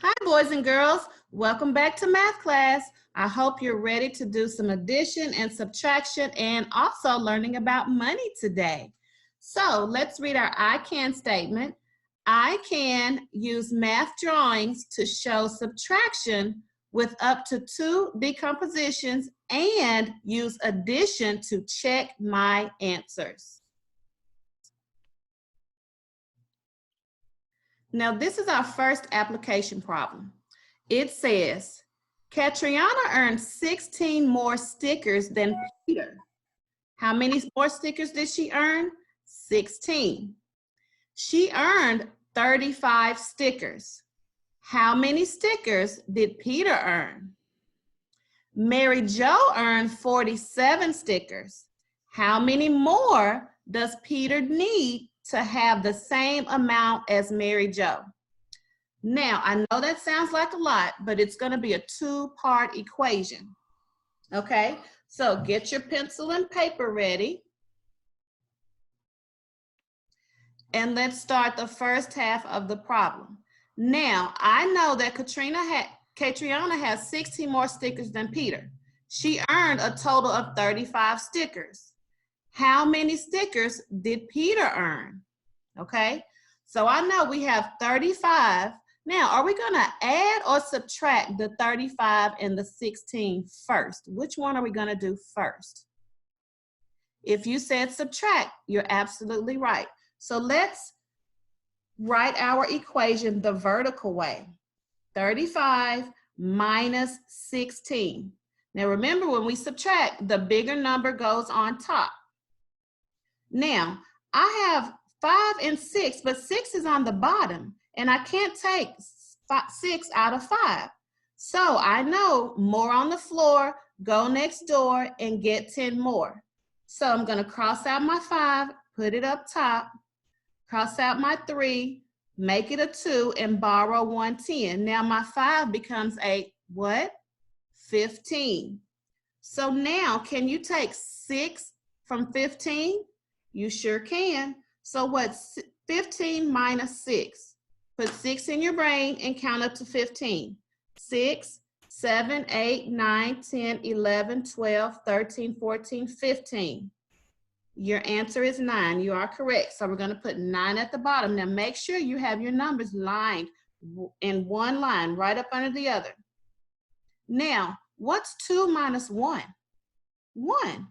Hi, boys and girls. Welcome back to math class. I hope you're ready to do some addition and subtraction and also learning about money today. So let's read our I can statement. I can use math drawings to show subtraction with up to 2 decompositions and use addition to check my answers. Now, this is our first application problem. It says, Catriona earned 16 more stickers than Peter. How many more stickers did she earn? 16. She earned 35 stickers. How many stickers did Peter earn? Mary Jo earned 47 stickers. How many more does Peter need to have the same amount as Mary Jo? Now, I know that sounds like a lot, but it's going to be a two-part equation. Okay, so get your pencil and paper ready. And let's start the first half of the problem. Now, I know that Catriona has 16 more stickers than Peter. She earned a total of 35 stickers. How many stickers did Peter earn? Okay, so I know we have 35. Now, are we going to add or subtract the 35 and the 16 first? Which one are we going to do first? If you said subtract, you're absolutely right. So let's write our equation the vertical way. 35 minus 16. Now remember, when we subtract, the bigger number goes on top. Now, I have 5 and 6, but 6 is on the bottom, and I can't take 6 out of 5. So I know more on the floor, go next door, and get 10 more. So I'm going to cross out my 5, put it up top, cross out my 3, make it a 2, and borrow 1 10. Now my 5 becomes a what? 15. So now, can you take 6 from 15? You sure can. So what's 15 minus 6? Put 6 in your brain and count up to 15. 6, 7, 8, 9, 10, 11, 12, 13, 14, 15. Your answer is 9. You are correct. So we're going to put 9 at the bottom. Now make sure you have your numbers lined in one line, right up under the other. Now, what's 2 minus 1? 1.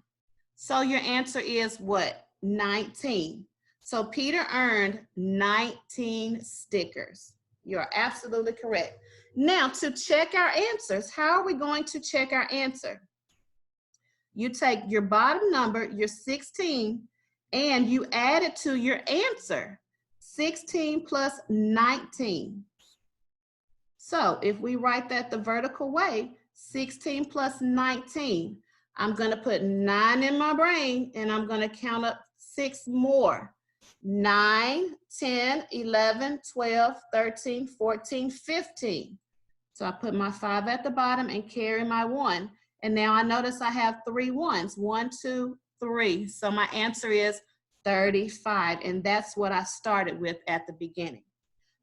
So your answer is what? 19. So Peter earned 19 stickers. You're absolutely correct. Now, to check our answers, how are we going to check our answer? You take your bottom number, your 16, and you add it to your answer. 16 plus 19. So if we write that the vertical way, 16 plus 19, I'm going to put 9 in my brain, and I'm going to count up 6 more. 9, 10, 11, 12, 13, 14, 15. So I put my 5 at the bottom and carry my 1. And now I notice I have 3 ones. 1, 2, 3. So my answer is 35. And that's what I started with at the beginning.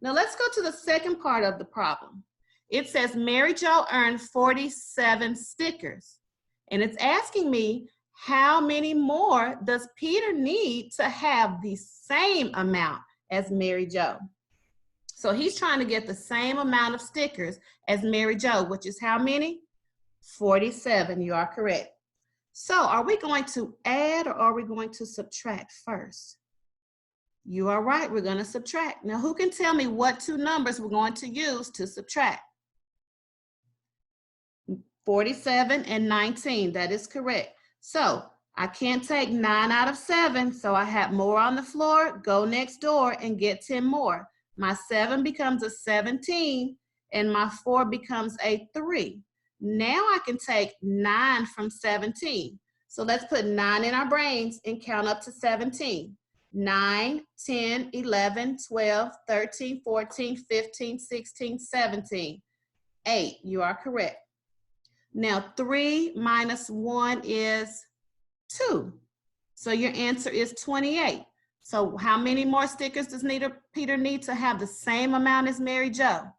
Now let's go to the second part of the problem. It says Mary Jo earned 47 stickers. And it's asking me, how many more does Peter need to have the same amount as Mary Jo? So he's trying to get the same amount of stickers as Mary Jo, which is how many? 47. You are correct. So are we going to add or are we going to subtract first? You are right. We're going to subtract. Now, who can tell me what 2 numbers we're going to use to subtract? 47 and 19. That is correct. So I can't take 9 out of 7, so I have more on the floor, go next door and get 10 more. My 7 becomes a 17 and my 4 becomes a 3. Now I can take 9 from 17. So let's put 9 in our brains and count up to 17. 9, 10, 11, 12, 13, 14, 15, 16, 17. 8, you are correct. Now 3 minus 1 is 2. So your answer is 28. So how many more stickers does Peter need to have the same amount as Mary Jo?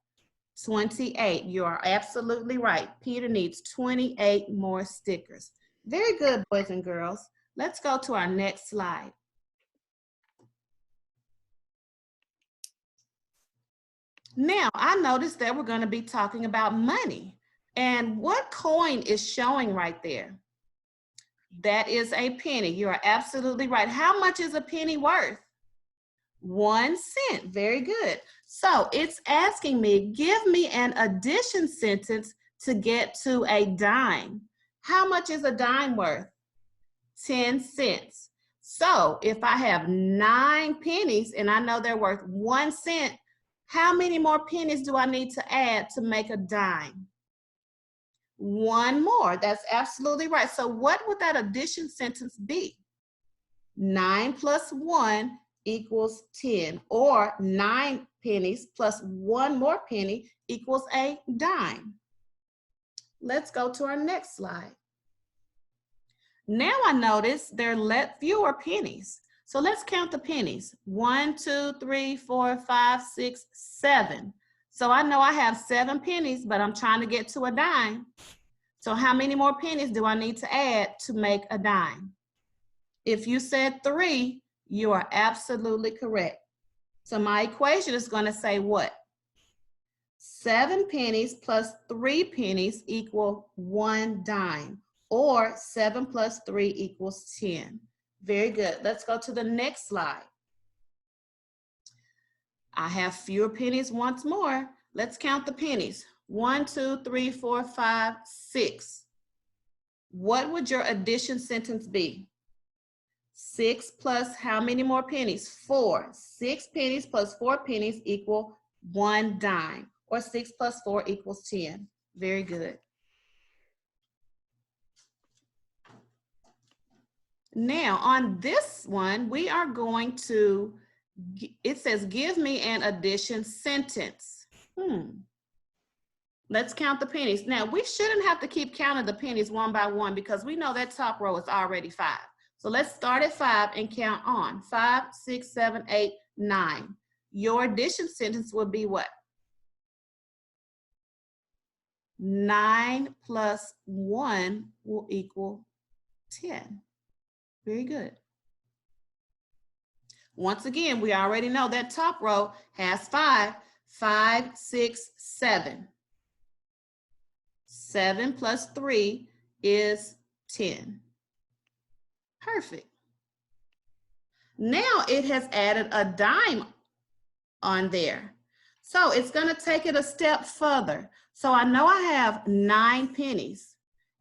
28. You are absolutely right. Peter needs 28 more stickers. Very good, boys and girls. Let's go to our next slide. Now, I noticed that we're going to be talking about money. And what coin is showing right there? That is a penny. You are absolutely right. How much is a penny worth? 1 cent. Very good. So it's asking me, give me an addition sentence to get to a dime. How much is a dime worth? 10 cents. So if I have 9 pennies and I know they're worth 1 cent, how many more pennies do I need to add to make a dime? 1 more. That's absolutely right. So what would that addition sentence be? 9 plus 1 equals 10, or 9 pennies plus 1 more penny equals a dime. Let's go to our next slide. Now I notice there are fewer pennies. So let's count the pennies. 1, 2, 3, 4, 5, 6, 7. So I know I have 7 pennies, but I'm trying to get to a dime. So how many more pennies do I need to add to make a dime? If you said 3, you are absolutely correct. So my equation is going to say what? 7 pennies plus 3 pennies equal 1 dime, or 7 plus 3 equals 10. Very good. Let's go to the next slide. I have fewer pennies once more. Let's count the pennies. 1, 2, 3, 4, 5, 6. What would your addition sentence be? 6 plus how many more pennies? 4. 6 pennies plus 4 pennies equal 1 dime, or 6 plus 4 equals 10. Very good. Now on this one, we are going to, it says, give me an addition sentence. Let's count the pennies. Now we shouldn't have to keep counting the pennies one by one because we know that top row is already 5. So let's start at 5 and count on. 5, 6, 7, 8, 9. Your addition sentence would be what? 9 plus 1 will equal 10. Very good. Once again, we already know that top row has 5. 5, 6, 7. 7 plus 3 is 10. Perfect. Now it has added a dime on there. So it's going to take it a step further. So I know I have 9 pennies,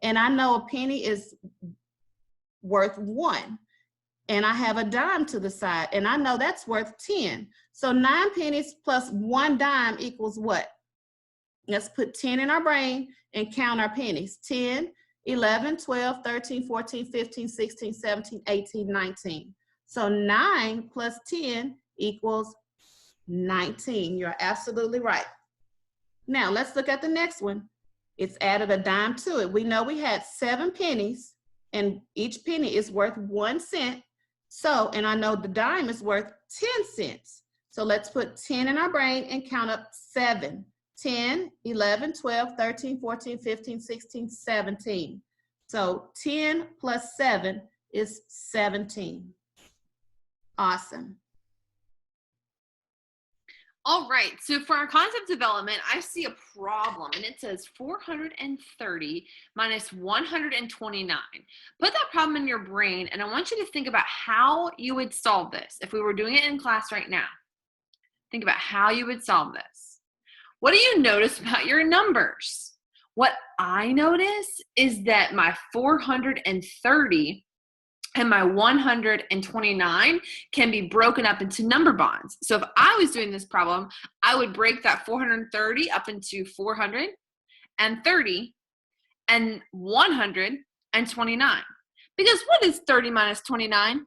and I know a penny is worth 1. And I have a dime to the side, and I know that's worth 10. So 9 pennies plus 1 dime equals what? Let's put 10 in our brain and count our pennies. 10, 11, 12, 13, 14, 15, 16, 17, 18, 19. So 9 plus 10 equals 19. You're absolutely right. Now let's look at the next one. It's added a dime to it. We know we had 7 pennies, and each penny is worth 1 cent. So, and I know the dime is worth 10 cents. So let's put 10 in our brain and count up 7. 10, 11, 12, 13, 14, 15, 16, 17. So 10 plus 7 is 17. Awesome. All right, so for our concept development, I see a problem, and it says 430 minus 129. Put that problem in your brain, and I want you to think about how you would solve this. If we were doing it in class right now, think about how you would solve this. What do you notice about your numbers? What I notice is that my 430 and my 129 can be broken up into number bonds. So if I was doing this problem, I would break that 430 up into 430 and 129. Because what is 30 minus 29?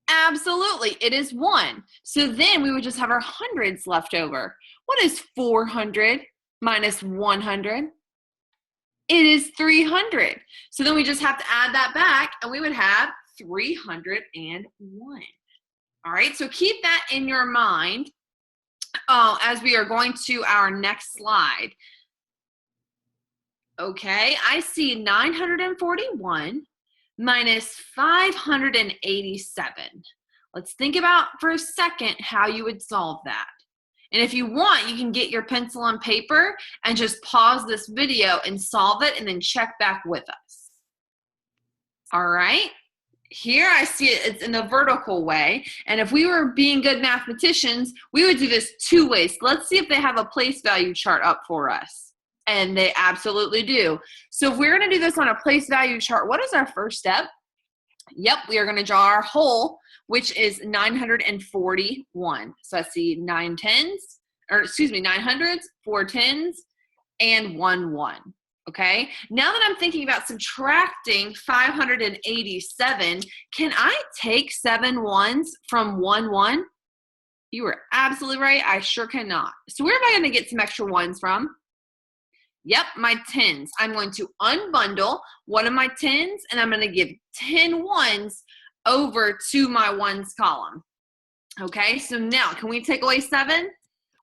Absolutely, it is 1. So then we would just have our hundreds left over. What is 400 minus 100? It is 300. So then we just have to add that back, and we would have 301. All right, so keep that in your mind as we are going to our next slide. Okay, I see 941 minus 587. Let's think about for a second how you would solve that. And if you want, you can get your pencil and paper and just pause this video and solve it and then check back with us. All right, here I see it's in the vertical way. And if we were being good mathematicians, we would do this two ways. Let's see if they have a place value chart up for us. And they absolutely do. So if we're gonna do this on a place value chart, what is our first step? Yep, we are gonna draw our whole, which is 941. So I see 9 hundreds, 4 tens, and 1 1. Okay, now that I'm thinking about subtracting 587, can I take 7 ones from 1 1? You were absolutely right, I sure cannot. So where am I gonna get some extra ones from? Yep, my tens. I'm going to unbundle one of my tens and I'm going to give 10 ones over to my ones column. Okay, so now can we take away 7?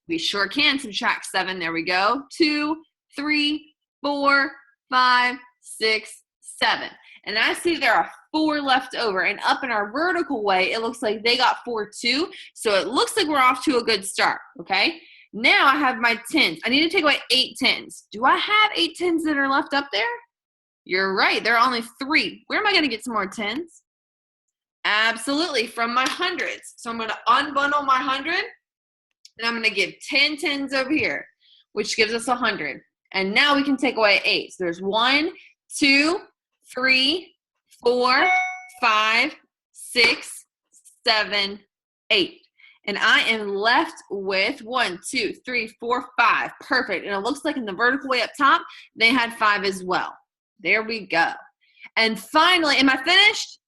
We sure can. Subtract 7. There we go. 2, 3, 4, 5, 6, 7. And I see there are 4 left over. And up in our vertical way, it looks like they got 4 too. So it looks like we're off to a good start. Okay. Now I have my tens. I need to take away 8 tens. Do I have 8 tens that are left up there? You're right. There are only 3. Where am I going to get some more tens? Absolutely, from my hundreds. So I'm going to unbundle my 100, and I'm going to give 10 tens over here, which gives us 100. And now we can take away 8. So there's 1, 2, 3, 4, 5, 6, 7, 8. And I am left with 1, 2, 3, 4, 5. Perfect. And it looks like in the vertical way up top, they had 5 as well. There we go. And finally, am I finished?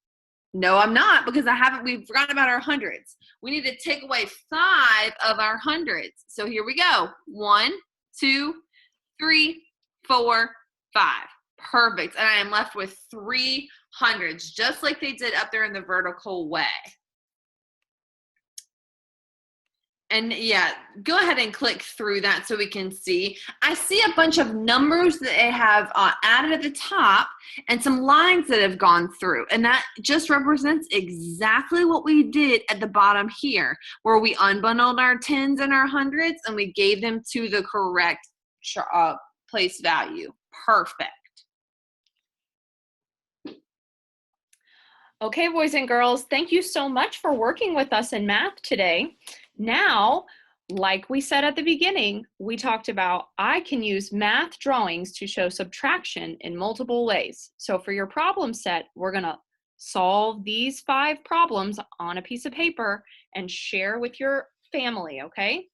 No, I'm not, because we've forgotten about our hundreds. We need to take away 5 of our hundreds. So here we go. 1, 2, 3, 4, 5. Perfect. And I am left with 3 hundreds, just like they did up there in the vertical way. And yeah, go ahead and click through that so we can see. I see a bunch of numbers that they have added at the top and some lines that have gone through. And that just represents exactly what we did at the bottom here, where we unbundled our tens and our hundreds and we gave them to the correct place value. Perfect. Okay, boys and girls, thank you so much for working with us in math today. Now, like we said at the beginning, we talked about I can use math drawings to show subtraction in multiple ways. So for your problem set, we're going to solve these 5 problems on a piece of paper and share with your family, okay?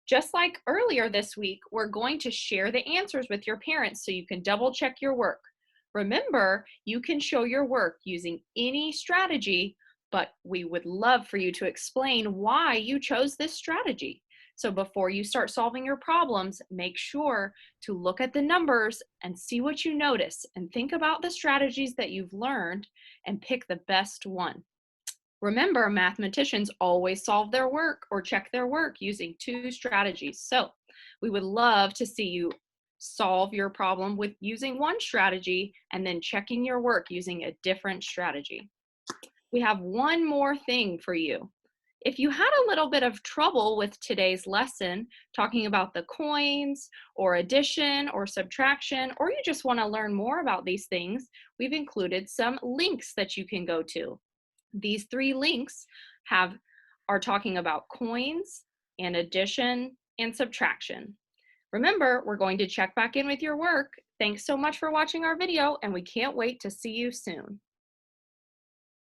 Just like earlier this week, we're going to share the answers with your parents so you can double check your work. Remember, you can show your work using any strategy, but we would love for you to explain why you chose this strategy. So before you start solving your problems, make sure to look at the numbers and see what you notice and think about the strategies that you've learned and pick the best one. Remember, mathematicians always solve their work or check their work using 2 strategies. So we would love to see you solve your problem with using one strategy and then checking your work using a different strategy. We have one more thing for you. If you had a little bit of trouble with today's lesson, talking about the coins or addition or subtraction, or you just want to learn more about these things, we've included some links that you can go to. These 3 links are talking about coins and addition and subtraction. Remember, we're going to check back in with your work. Thanks so much for watching our video, and we can't wait to see you soon.